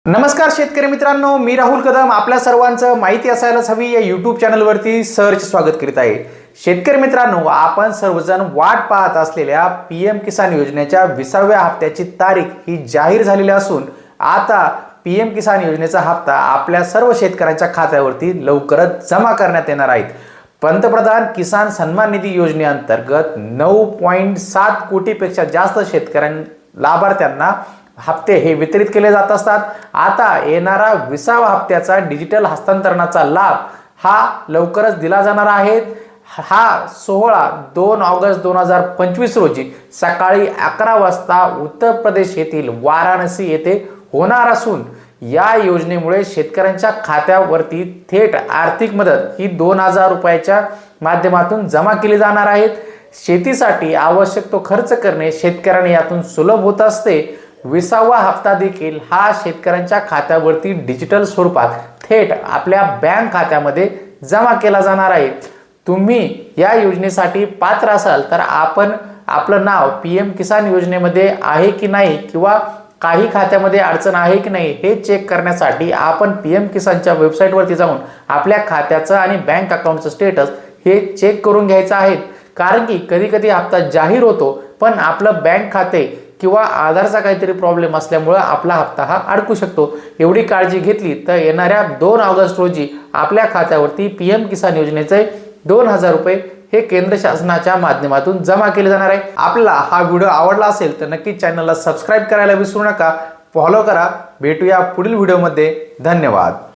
नमस्कार शेतकरी मित्रांनो, मी राहुल कदम आपल्या सर्वांचं माहिती असायलाच हवी या यूट्यूब चॅनलवरती सहर्ष स्वागत करीत आहे। शेतकरी मित्रांनो, आपण सर्वजण वाट पाहत असलेल्या पीएम किसान योजनेच्या 20व्या हप्त्याची तारीख ही जाहीर झालेली असून आता पीएम किसान योजनेचा हप्ता आपल्या सर्व शेतकऱ्यांच्या खात्यावरती लवकरच जमा करण्यात येणार आहे। पंतप्रधान किसान सन्मान निधी योजनेअंतर्गत 9.7 कोटीपेक्षा जास्त लाभार्थ्यांना हप्ते हे वितरित केले जात असतात। आता येणारा 20व्या हप्त्याचा डिजिटल हस्तांतरणाचा लाभ हा लवकरच दिला जाणार आहे। हा सोहळा 2 ऑगस्ट 2025 रोजी सकाळी 11 वाजता उत्तर प्रदेश येथील वाराणसी येथे होणार असून या योजनेमुळे शेतकऱ्यांच्या खात्यावरती थेट आर्थिक मदत ही 2000 रुपयाच्या माध्यमातून जमा केली जाणार आहे। शेतीसाठी आवश्यक तो खर्च करणे शेतकऱ्यांना यातून सुलभ होत असते। 20वा हप्ता देखील हा शेतकऱ्यांच्या खात्यावरती डिजिटल स्वरूपात थेट आपल्या बँक खात्यामध्ये जमा केला जाणार आहे। तुम्ही या योजनेसाठी पात्र असाल तर आपण आपलं नाव पीएम किसान योजनेमध्ये आहे की नाही किंवा काही खात्यामध्ये अडचण आहे की नाही हे चेक करण्यासाठी आपण पीएम किसानच्या वेबसाईटवरती जाऊन आपल्या खात्याचं आणि बँक अकाउंटचं स्टेटस हे चेक करून घ्यायचं आहे। कारण की कधी कधी हप्ता जाहीर होतो पण आपलं बँक खाते किंवा आधारचा काहीतरी प्रॉब्लेम असल्यामुळे आपला हप्ता हा अडकू शकतो। एवढी काळजी घेतली तर येणाऱ्या 2 ऑगस्ट रोजी आपल्या खात्यावरती पीएम किसान योजनेचे 2000 रुपये हे केंद्र शासनाच्या माध्यमातून जमा केले जाणार आहे। आपल्याला हा व्हिडिओ आवडला असेल तर नक्की चॅनलला सबस्क्राईब करायला विसरू नका, फॉलो करा। भेटूया पुढील व्हिडिओमध्ये। धन्यवाद।